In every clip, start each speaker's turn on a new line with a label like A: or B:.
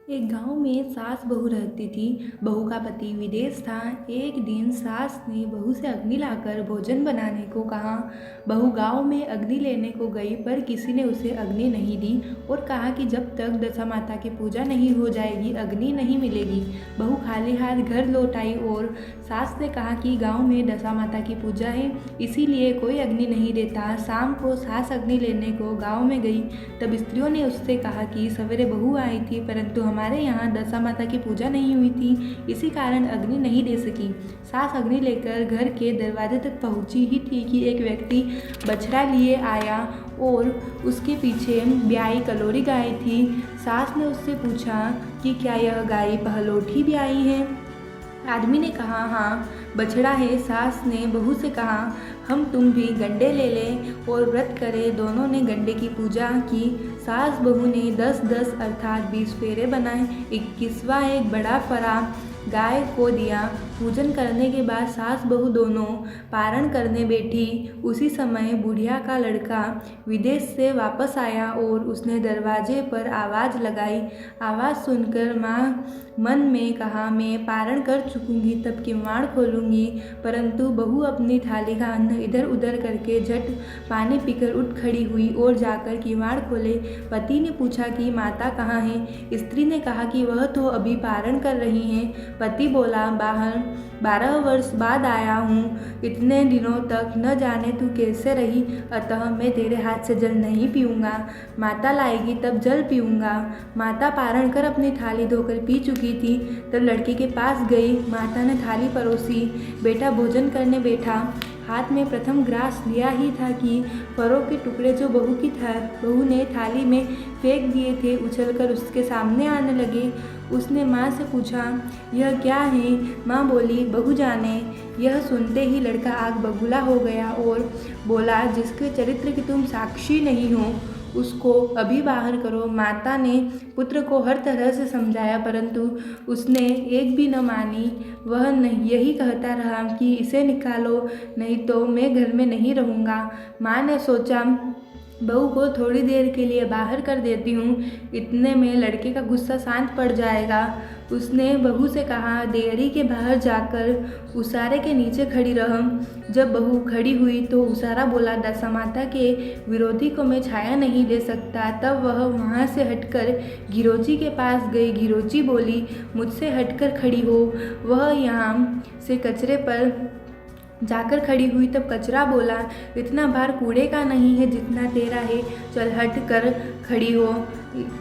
A: एक गांव में सास बहू रहती थी। बहू का पति विदेश था। एक दिन सास ने बहू से अग्नि लाकर भोजन बनाने को कहा। बहू गांव में अग्नि लेने को गई पर किसी ने उसे अग्नि नहीं दी और कहा कि जब तक दशा माता की पूजा नहीं हो जाएगी अग्नि नहीं मिलेगी। बहू खाली हाथ घर लौट आई और सास ने कहा कि गांव में दशा माता की पूजा है, इसीलिए कोई अग्नि नहीं देता। शाम को सास अग्नि लेने को गांव में गई। तब स्त्रियों ने उससे कहा कि सवेरे बहू आई थी परंतु हमारे यहाँ दशा माता की पूजा नहीं हुई थी, इसी कारण अग्नि नहीं दे सकी। सास अग्नि लेकर घर के दरवाजे तक पहुंची ही थी कि एक व्यक्ति बछड़ा लिए आया और उसके पीछे ब्याई कलोरी गाय थी। सास ने उससे पूछा कि क्या यह गाय पहलोठी ब्याई है? आदमी ने कहा हाँ बछड़ा है। सास ने बहू से कहा हम तुम भी गंडे ले लें और व्रत करें। दोनों ने गंडे की पूजा की। सास बहू ने 10-10 अर्थात 20 फेरे बनाए। 21वां एक बड़ा फरा गाय को दिया। पूजन करने के बाद सास बहू दोनों पारण करने बैठी। उसी समय बुढ़िया का लड़का विदेश से वापस आया और उसने दरवाजे पर आवाज़ लगाई। आवाज़ सुनकर माँ मन में कहा मैं पारण कर चुकूंगी तब किवाड़ खोलूंगी, परंतु बहू अपनी थाली का अन्न इधर उधर करके झट पानी पीकर उठ खड़ी हुई और जाकर किवाड़ खोले। पति ने पूछा कि माता कहाँ है? स्त्री ने कहा कि वह तो अभी पारण कर रही हैं। पति बोला बाहर 12 वर्ष बाद आया हूँ, इतने दिनों तक न जाने तू कैसे रही, अतः मैं तेरे हाथ से जल नहीं पीऊँगा। माता लाएगी तब जल पीऊँगा। माता पारण कर अपनी थाली धोकर पी चुकी थी। तब लड़के के पास गई। माता ने थाली परोसी। बेटा भोजन करने बैठा। हाथ में प्रथम ग्रास लिया ही था कि फरों के टुकड़े जो बहू ने थाली में फेंक दिए थे उछलकर उसके सामने आने लगे। उसने माँ से पूछा यह क्या है? माँ बोली बहू जाने। यह सुनते ही लड़का आग बबूला हो गया और बोला जिसके चरित्र की तुम साक्षी नहीं हो उसको अभी बाहर करो। माता ने पुत्र को हर तरह से समझाया परंतु उसने एक भी न मानी। वह यही कहता रहा कि इसे निकालो नहीं तो मैं घर में नहीं रहूँगा। माँ ने सोचा बहू को थोड़ी देर के लिए बाहर कर देती हूँ, इतने में लड़के का गुस्सा शांत पड़ जाएगा। उसने बहू से कहा डेयरी के बाहर जाकर उसारे के नीचे खड़ी रह। जब बहू खड़ी हुई तो उसारा बोला दशा माता के विरोधी को मैं छाया नहीं दे सकता। तब वह वहाँ से हटकर गिरोजी के पास गई। गिरोजी बोली मुझसे हटकर खड़ी हो। वह यहाँ से कचरे पर जाकर खड़ी हुई। तब कचरा बोला इतना भार कूड़े का नहीं है जितना तेरा है, चल हट कर खड़ी हो।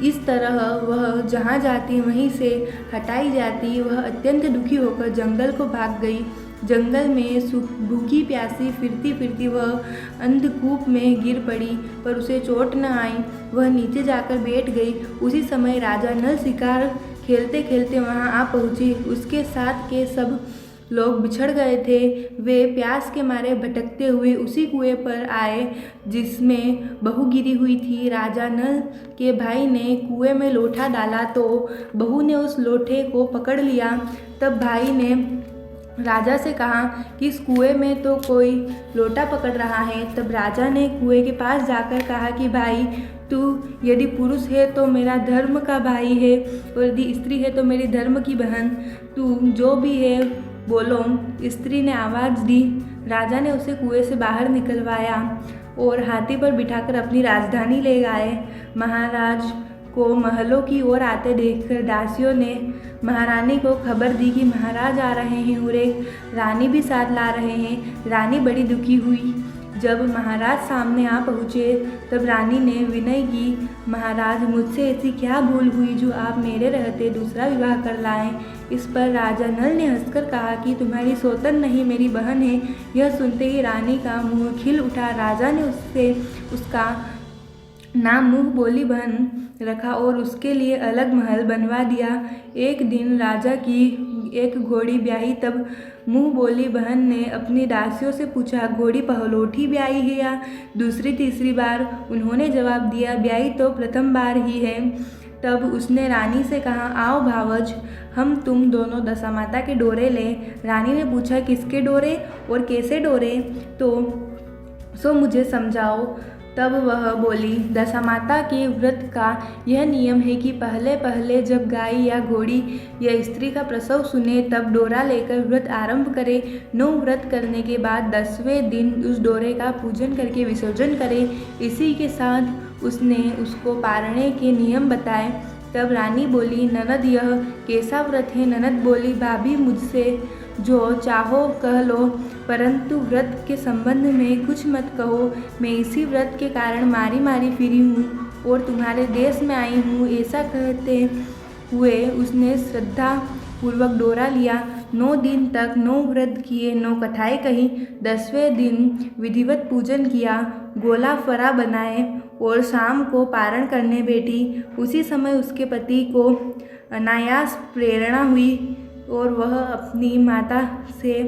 A: इस तरह वह जहाँ जाती वहीं से हटाई जाती। वह अत्यंत दुखी होकर जंगल को भाग गई। जंगल में भूखी प्यासी फिरती फिरती वह अंधकूप में गिर पड़ी पर उसे चोट न आई। वह नीचे जाकर बैठ गई। उसी समय राजा नल शिकार खेलते खेलते वहाँ आ पहुँचे। उसके साथ के सब लोग बिछड़ गए थे। वे प्यास के मारे भटकते हुए उसी कुएं पर आए जिसमें बहू गिरी हुई थी। राजा नल के भाई ने कुएं में लोटा डाला तो बहू ने उस लोटे को पकड़ लिया। तब भाई ने राजा से कहा कि इस कुएं में तो कोई लोटा पकड़ रहा है। तब राजा ने कुएं के पास जाकर कहा कि भाई तू यदि पुरुष है तो मेरा धर्म का भाई है और यदि स्त्री है तो मेरी धर्म की बहन, तू जो भी है बोलो। स्त्री ने आवाज़ दी। राजा ने उसे कुएं से बाहर निकलवाया और हाथी पर बिठाकर अपनी राजधानी ले गए। महाराज को महलों की ओर आते देखकर दासियों ने महारानी को खबर दी कि महाराज आ रहे हैं और एक रानी भी साथ ला रहे हैं। रानी बड़ी दुखी हुई। जब महाराज सामने आ पहुँचे तब रानी ने विनय की महाराज मुझसे ऐसी क्या भूल हुई जो आप मेरे रहते दूसरा विवाह कर लाएं। इस पर राजा नल ने हंसकर कहा कि तुम्हारी सौतन नहीं मेरी बहन है। यह सुनते ही रानी का मुंह खिल उठा। राजा ने उससे उसका नाम मुँह बोली बहन रखा और उसके लिए अलग महल बनवा दिया। एक दिन राजा की एक घोड़ी ब्याही। तब मुँह बोली बहन ने अपनी दासियों से पूछा घोड़ी पहलोठी ब्याही है या दूसरी तीसरी बार? उन्होंने जवाब दिया ब्याही तो प्रथम बार ही है। तब उसने रानी से कहा आओ भावज हम तुम दोनों दशा माता के डोरे लें। रानी ने पूछा किसके डोरे और कैसे डोरे? तो मुझे समझाओ। तब वह बोली, दशामाता के व्रत का यह नियम है कि पहले पहले जब गाय या घोड़ी या स्त्री का प्रसव सुने तब डोरा लेकर व्रत आरंभ करे। 9 व्रत करने के बाद 10वें दिन उस डोरे का पूजन करके विसर्जन करे। इसी के साथ उसने उसको पारने के नियम बताए। तब रानी बोली, ननद यह कैसा व्रत है? ननद बोली, भाभी मुझसे जो चाहो कह लो, परंतु व्रत के संबंध में कुछ मत कहो। मैं इसी व्रत के कारण मारी मारी फिरी हूँ और तुम्हारे देश में आई हूँ। ऐसा कहते हुए उसने श्रद्धा पूर्वक डोरा लिया। 9 दिन तक 9 व्रत किए, 9 कथाएं कही। 10वें दिन विधिवत पूजन किया, गोला फरा बनाए और शाम को पारण करने बैठी। उसी समय उसके पति को अनायास प्रेरणा हुई और वह अपनी माता से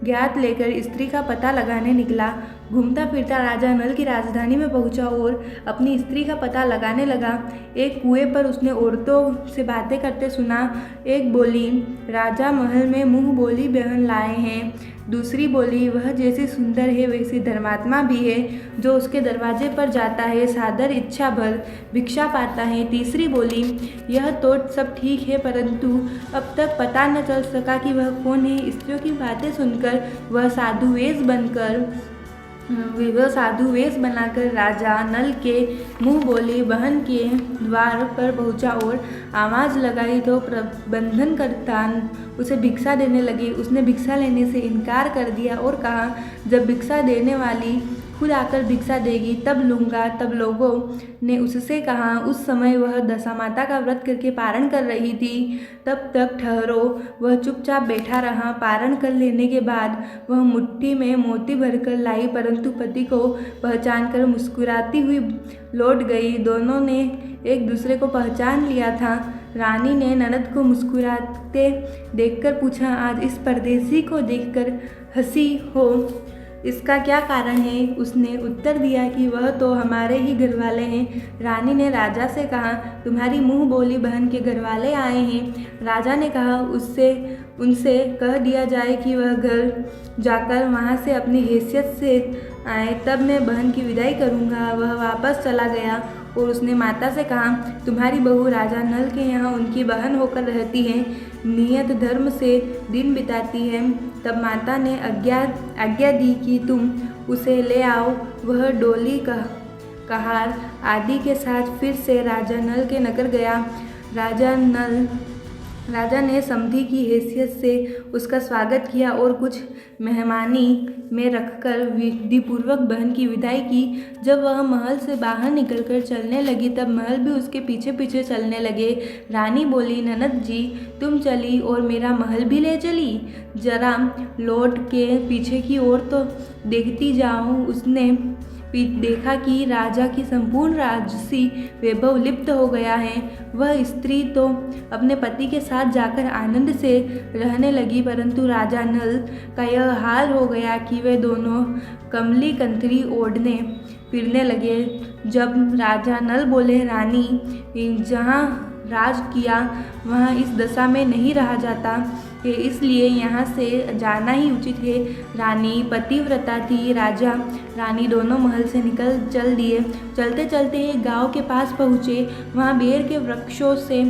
A: ज्ञात लेकर स्त्री का पता लगाने निकला। घूमता फिरता राजा नल की राजधानी में पहुंचा और अपनी स्त्री का पता लगाने लगा। एक कुएं पर उसने औरतों से बातें करते सुना। एक बोली, राजा महल में मुँह बोली बहन लाए हैं। दूसरी बोली, वह जैसी सुंदर है वैसी धर्मात्मा भी है, जो उसके दरवाजे पर जाता है सादर इच्छा भर भिक्षा पाता है। तीसरी बोली, यह तो सब ठीक है, परंतु अब तक पता न चल सका कि वह कौन है। स्त्रियों की बातें सुनकर वह साधु वेश बनाकर राजा नल के मुँह बोली बहन के द्वार पर पहुंचा और आवाज़ लगाई तो प्रबंधनकर्ता उसे भिक्षा देने लगे। उसने भिक्षा लेने से इनकार कर दिया और कहा, जब भिक्षा देने वाली खुद आकर भिक्षा देगी तब लूँगा। तब लोगों ने उससे कहा, उस समय वह दशामाता का व्रत करके पारण कर रही थी, तब तक ठहरो। वह चुपचाप बैठा रहा। पारण कर लेने के बाद वह मुट्ठी में मोती भरकर लाई, परंतु पति को पहचानकर मुस्कुराती हुई लौट गई। दोनों ने एक दूसरे को पहचान लिया था। रानी ने ननद को मुस्कुराते देखकर पूछा, आज इस परदेसी को देखकर हंसी हो, इसका क्या कारण है? उसने उत्तर दिया कि वह तो हमारे ही घरवाले हैं। रानी ने राजा से कहा, तुम्हारी मुँह बोली बहन के घरवाले आए हैं। राजा ने कहा, उनसे कह दिया जाए कि वह घर जाकर वहाँ से अपनी हैसियत से आए, तब मैं बहन की विदाई करूँगा। वह वापस चला गया और उसने माता से कहा, तुम्हारी बहू राजा नल के यहाँ उनकी बहन होकर रहती है, नियत धर्म से दिन बिताती है। तब माता ने आज्ञा दी कि तुम उसे ले आओ। वह डोली कहार आदि के साथ फिर से राजा नल के नगर गया। राजा ने समधी की हैसियत से उसका स्वागत किया और कुछ मेहमानी में रखकर विधिपूर्वक बहन की विदाई की। जब वह महल से बाहर निकलकर चलने लगी तब महल भी उसके पीछे पीछे चलने लगे। रानी बोली, ननद जी तुम चली और मेरा महल भी ले चली, जरा लौट के पीछे की ओर तो देखती जाओ। उसने देखा कि राजा की संपूर्ण राजसी वैभव लिप्त हो गया है। वह स्त्री तो अपने पति के साथ जाकर आनंद से रहने लगी, परंतु राजा नल का यह हाल हो गया कि वे दोनों कमली कंथरी ओढ़ने फिरने लगे। जब राजा नल बोले, रानी जहाँ राज किया वहाँ इस दशा में नहीं रहा जाता है, इसलिए यहाँ से जाना ही उचित है। रानी पतिव्रता थी। राजा रानी दोनों महल से चल दिए। चलते चलते एक गांव के पास पहुँचे। वहाँ बेर के वृक्षों से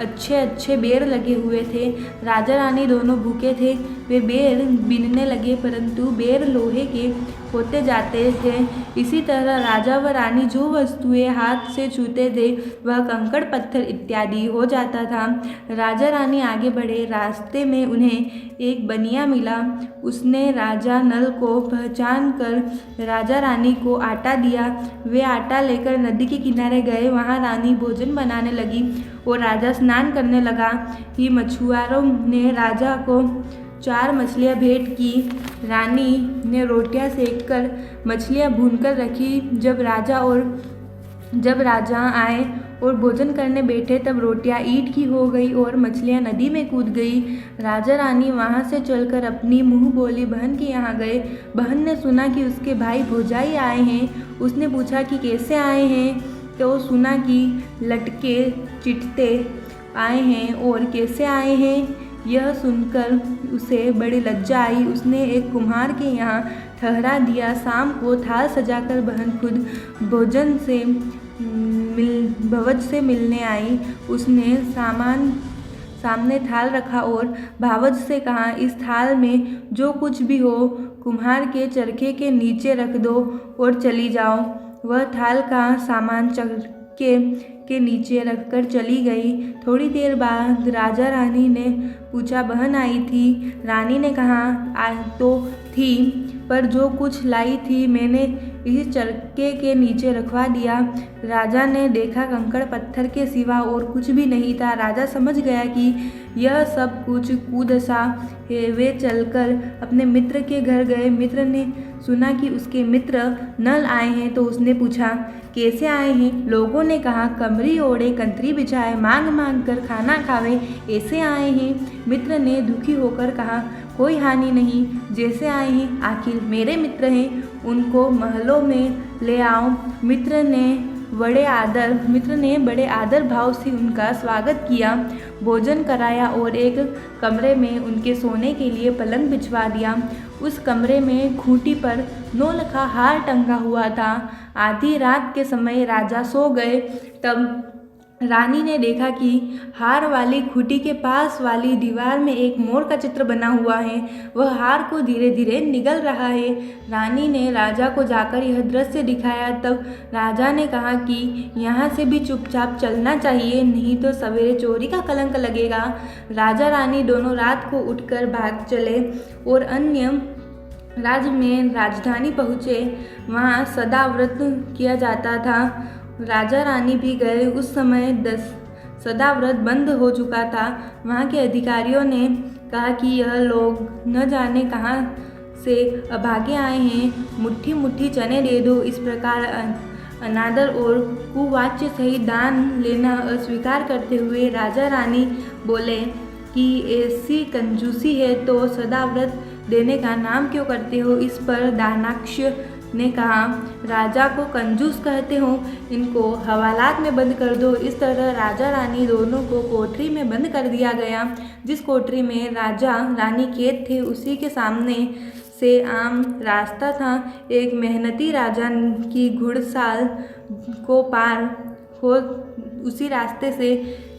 A: अच्छे अच्छे बेर लगे हुए थे। राजा रानी दोनों भूखे थे। वे बेर बीनने लगे, परंतु बेर लोहे के होते जाते थे। इसी तरह राजा व रानी जो वस्तुएं हाथ से छूते थे वह कंकड़ पत्थर इत्यादि हो जाता था। राजा रानी आगे बढ़े। रास्ते में उन्हें एक बनिया मिला। उसने राजा नल को पहचान कर राजा रानी को आटा दिया। वे आटा लेकर नदी के किनारे गए। वहाँ रानी भोजन बनाने लगी और राजा स्नान करने लगा कि मछुआरों ने राजा को 4 मछलियाँ भेंट की। रानी ने रोटियां सेककर मछलियाँ भूनकर रखी। जब राजा आए और भोजन करने बैठे तब रोटियां ईंट की हो गई और मछलियाँ नदी में कूद गई। राजा रानी वहाँ से चलकर अपनी मुँह बोली बहन के यहाँ गए। बहन ने सुना कि उसके भाई भौजाई आए हैं। उसने पूछा कि कैसे आए हैं, तो सुना कि लटके चिटते आए हैं और कैसे आए हैं। यह सुनकर उसे बड़ी लज्जा आई। उसने एक कुम्हार के यहाँ ठहरा दिया। शाम को थाल सजाकर बहन खुद भवज से मिलने आई। उसने सामने थाल रखा और भावज से कहा, इस थाल में जो कुछ भी हो कुम्हार के चरखे के नीचे रख दो और चली जाओ। वह थाल का सामान चरखे के नीचे रखकर चली गई। थोड़ी देर बाद राजा रानी ने पूछा, बहन आई थी? रानी ने कहा, आ तो थी, पर जो कुछ लाई थी मैंने इस चरखे के नीचे रखवा दिया। राजा ने देखा कंकड़ पत्थर के सिवा और कुछ भी नहीं था। राजा समझ गया कि यह सब कुछ कुदशा है। वे चलकर अपने मित्र के घर गए। मित्र ने सुना कि उसके मित्र नल आए हैं तो उसने पूछा, कैसे आए हैं? लोगों ने कहा, कमरी ओढ़े कंतरी बिछाए मांग मांग कर खाना खावे ऐसे आए हैं। मित्र ने दुखी होकर कहा, कोई हानि नहीं, जैसे आए हैं आखिर मेरे मित्र हैं, उनको महलों में ले आओ। मित्र ने बड़े आदर भाव से उनका स्वागत किया, भोजन कराया और एक कमरे में उनके सोने के लिए पलंग बिछवा दिया। उस कमरे में खूंटी पर नौलखा हार टंगा हुआ था। आधी रात के समय राजा सो गए। तब रानी ने देखा कि हार वाली खूंटी के पास वाली दीवार में एक मोर का चित्र बना हुआ है। वह हार को धीरे धीरे निगल रहा है। रानी ने राजा को जाकर यह दृश्य दिखाया। तब राजा ने कहा कि यहाँ से भी चुपचाप चलना चाहिए, नहीं तो सवेरे चोरी का कलंक लगेगा। राजा रानी दोनों रात को उठकर भाग चले और अन्य राज्य में राजधानी पहुँचे। वहाँ सदा व्रत किया जाता था। राजा रानी भी गए। उस समय सदा व्रत बंद हो चुका था। वहाँ के अधिकारियों ने कहा कि यह लोग न जाने कहाँ से अभागे आए हैं, मुट्ठी मुट्ठी चने दे दो। इस प्रकार अनादर और कुवाच्य सहित दान लेना अस्वीकार करते हुए राजा रानी बोले कि ऐसी कंजूसी है तो सदा व्रत देने का नाम क्यों करते हो? इस पर दानाक्ष ने कहा, राजा को कंजूस कहते हो, इनको हवालात में बंद कर दो। इस तरह राजा रानी दोनों को कोठरी में बंद कर दिया गया। जिस कोठरी में राजा रानी कैद थे उसी के सामने से आम रास्ता था। एक मेहनती राजा की घुड़साल को पार हो उसी रास्ते से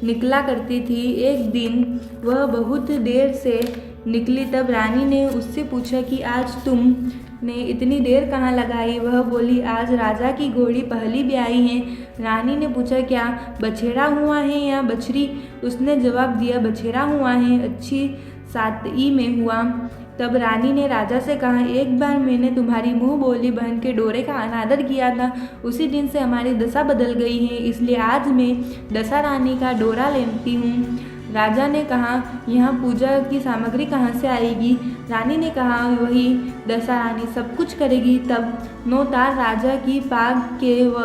A: निकला करती थी। एक दिन वह बहुत देर से निकली। तब रानी ने उससे पूछा कि आज तुमने इतनी देर कहाँ लगाई? वह बोली, आज राजा की घोड़ी पहली ब्याई है। रानी ने पूछा, क्या बछेड़ा हुआ है या बछड़ी? उसने जवाब दिया, बछेड़ा हुआ है, अच्छी सातई में हुआ। तब रानी ने राजा से कहा, एक बार मैंने तुम्हारी मुँह बोली बहन के डोरे का अनादर किया था, उसी दिन से हमारी दशा बदल गई है, इसलिए आज मैं दशा रानी का डोरा लेती हूँ। राजा ने कहा, यहाँ पूजा की सामग्री कहाँ से आएगी? रानी ने कहा, वही दशा रानी सब कुछ करेगी। तब 9 तार राजा की पाग के व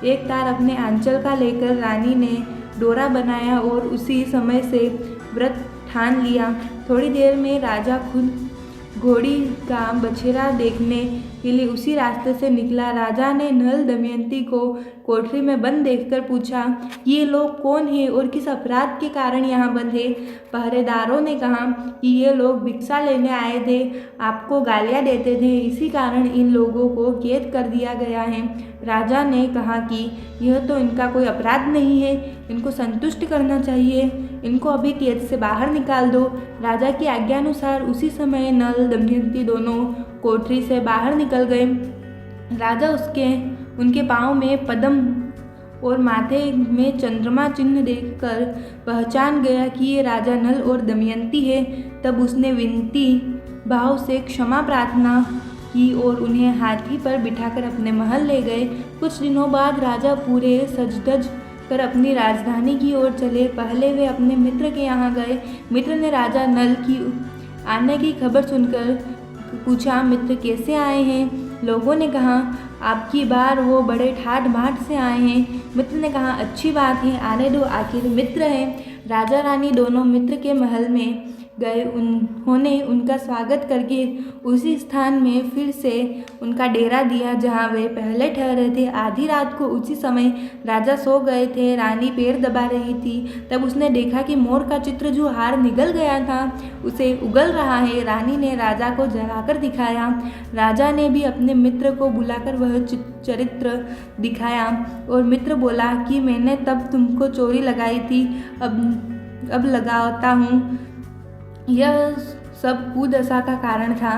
A: 1 तार अपने आंचल का लेकर रानी ने डोरा बनाया और उसी समय से व्रत ठान लिया। थोड़ी देर में राजा खुद घोड़ी का बछेरा देखने के लिए उसी रास्ते से निकला। राजा ने नल दमयंती को कोठरी में बंद देखकर पूछा, ये लोग कौन हैं और किस अपराध के कारण यहाँ बंद है? पहरेदारों ने कहा कि ये लोग भिक्षा लेने आए थे, आपको गालियाँ देते थे, इसी कारण इन लोगों को कैद कर दिया गया है। राजा ने कहा कि यह तो इनका कोई अपराध नहीं है, इनको संतुष्ट करना चाहिए, इनको अभी कैद से बाहर निकाल दो। राजा की आज्ञानुसार उसी समय नल दमयंती दोनों कोठरी से बाहर निकल गए। राजा उनके पाँव में पद्म और माथे में चंद्रमा चिन्ह देखकर पहचान गया कि ये राजा नल और दमयंती है। तब उसने विनती भाव से क्षमा प्रार्थना की और उन्हें हाथी पर बिठाकर अपने महल ले गए। कुछ दिनों बाद राजा पूरे सज-धज कर अपनी राजधानी की ओर चले। पहले वे अपने मित्र के यहाँ गए। मित्र ने राजा नल की आने की खबर सुनकर पूछा, मित्र कैसे आए हैं? लोगों ने कहा, आपकी बार वो बड़े ठाठ बाट से आए हैं। मित्र ने कहा, अच्छी बात है, आने दो, आखिर मित्र हैं। राजा रानी दोनों मित्र के महल में गए। उन्होंने उनका स्वागत करके उसी स्थान में फिर से उनका डेरा दिया जहाँ वे पहले ठहरे थे। आधी रात को उसी समय राजा सो गए थे। रानी पैर दबा रही थी। तब उसने देखा कि मोर का चित्र जो हार निगल गया था उसे उगल रहा है। रानी ने राजा को जलाकर दिखाया। राजा ने भी अपने मित्र को बुलाकर वह चित्र दिखाया और मित्र बोला कि मैंने तब तुमको चोरी लगाई थी, अब लगाता हूँ। यह सब कुदशा का कारण था।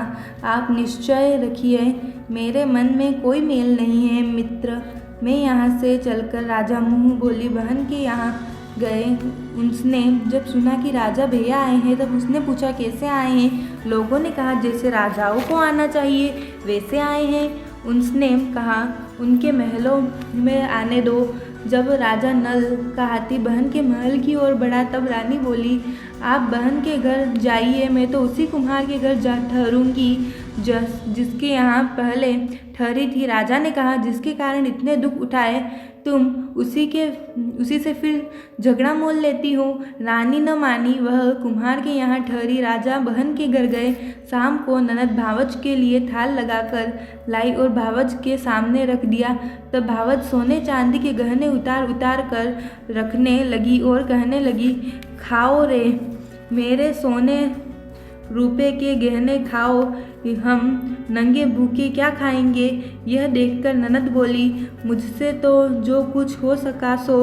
A: आप निश्चय रखिए, मेरे मन में कोई मेल नहीं है मित्र। मैं यहाँ से चलकर राजा मुँह बोली बहन के यहाँ गए। उसने जब सुना कि राजा भैया आए हैं तब उसने पूछा कैसे आए हैं। लोगों ने कहा जैसे राजाओं को आना चाहिए वैसे आए हैं। उसने कहा उनके महलों में आने दो। जब राजा नल का हाथी बहन के महल की ओर बढ़ा तब रानी बोली आप बहन के घर जाइए, मैं तो उसी कुम्हार के घर जा ठहरूंगी जिसके यहाँ पहले ठहरी थी। राजा ने कहा जिसके कारण इतने दुख उठाए तुम उसी से फिर झगड़ा मोल लेती हो। रानी न मानी, वह कुम्हार के यहाँ ठहरी। राजा बहन के घर गए। शाम को ननद भावज के लिए थाल लगाकर लाई और भावज के सामने रख दिया। तब भावज सोने चांदी के गहने उतार उतार कर रखने लगी और कहने लगी खाओ रे मेरे सोने रुपए के गहने खाओ, हम नंगे भूखे क्या खाएंगे। यह देखकर ननद बोली मुझसे तो जो कुछ हो सका सो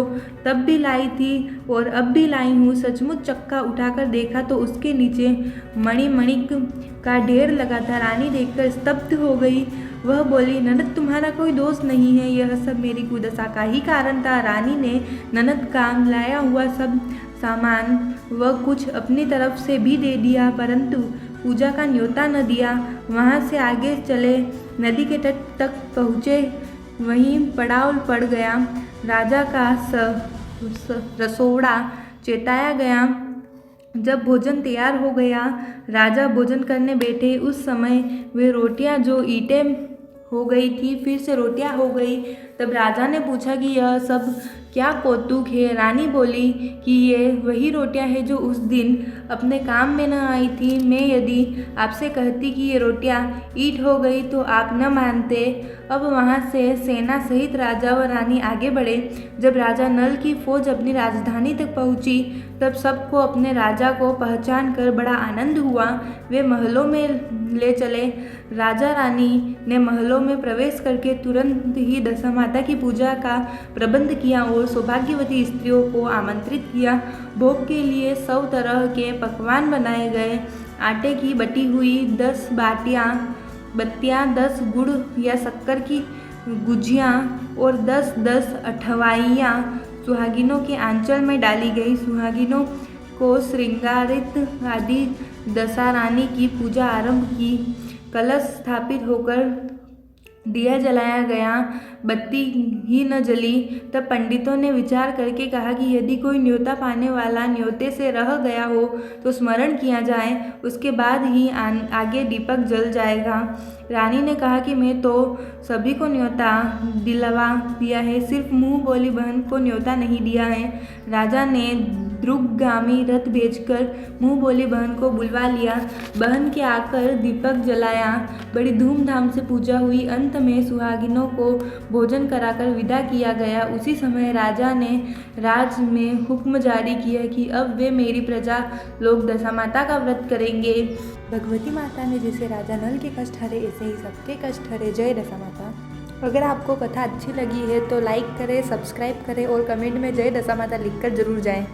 A: तब भी लाई थी और अब भी लाई हूँ। सचमुच चक्का उठाकर देखा तो उसके नीचे मणिक का ढेर लगा था। रानी देखकर स्तब्ध हो गई। वह बोली ननद तुम्हारा कोई दोष नहीं है, यह सब मेरी कुदशा का ही कारण था। रानी ने ननद का लाया हुआ सब सामान वह कुछ अपनी तरफ से भी दे दिया, परंतु पूजा का न्योता न दिया। वहाँ से आगे चले, नदी के तट तक पहुँचे, वहीं पड़ाव पड़ गया। राजा का रसोड़ा चेताया गया। जब भोजन तैयार हो गया, राजा भोजन करने बैठे। उस समय वे रोटियां जो ईंटें हो गई थी फिर से रोटियां हो गई। तब राजा ने पूछा कि यह सब क्या कौतुक है। रानी बोली कि ये वही रोटियां हैं जो उस दिन अपने काम में न आई थी। मैं यदि आपसे कहती कि ये रोटियां ईंट हो गई तो आप न मानते। अब वहाँ से सेना सहित राजा व रानी आगे बढ़े। जब राजा नल की फौज अपनी राजधानी तक पहुँची तब सबको अपने राजा को पहचान कर बड़ा आनंद हुआ। वे महलों में ले चले। राजा रानी ने महलों में प्रवेश करके तुरंत ही दशा माता की पूजा का प्रबंध किया और सौभाग्यवती स्त्रियों को आमंत्रित किया। भोग के लिए 100 तरह के पकवान बनाए गए। आटे की बटी हुई 10 बत्तियाँ, 10 गुड़ या शक्कर की गुजियाँ और 10 अठवाइयाँ सुहागिनों के आंचल में डाली गई। सुहागिनों को श्रृंगारित आदि दशा रानी की पूजा आरंभ की। कलश स्थापित होकर दिया जलाया गया, बत्ती ही न जली। तब पंडितों ने विचार करके कहा कि यदि कोई न्योता पाने वाला न्योते से रह गया हो तो स्मरण किया जाए, उसके बाद ही आगे दीपक जल जाएगा। रानी ने कहा कि मैं तो सभी को न्योता दिलवा दिया है, सिर्फ मुँह बोली बहन को न्योता नहीं दिया है। राजा ने द्रुगगामी रथ भेजकर मुँह बोली बहन को बुलवा लिया। बहन के आकर दीपक जलाया। बड़ी धूमधाम से पूजा हुई। अंत में सुहागिनों को भोजन कराकर विदा किया गया। उसी समय राजा ने राज में हुक्म जारी किया कि अब वे मेरी प्रजा लोग दशा माता का व्रत करेंगे। भगवती माता ने जैसे राजा नल के कष्ट हरे ऐसे ही सबके कष्ट हरे। जय दशा माता। अगर आपको कथा अच्छी लगी है तो लाइक करें, सब्सक्राइब करें और कमेंट में जय दशा माता लिखकर जरूर जाएं।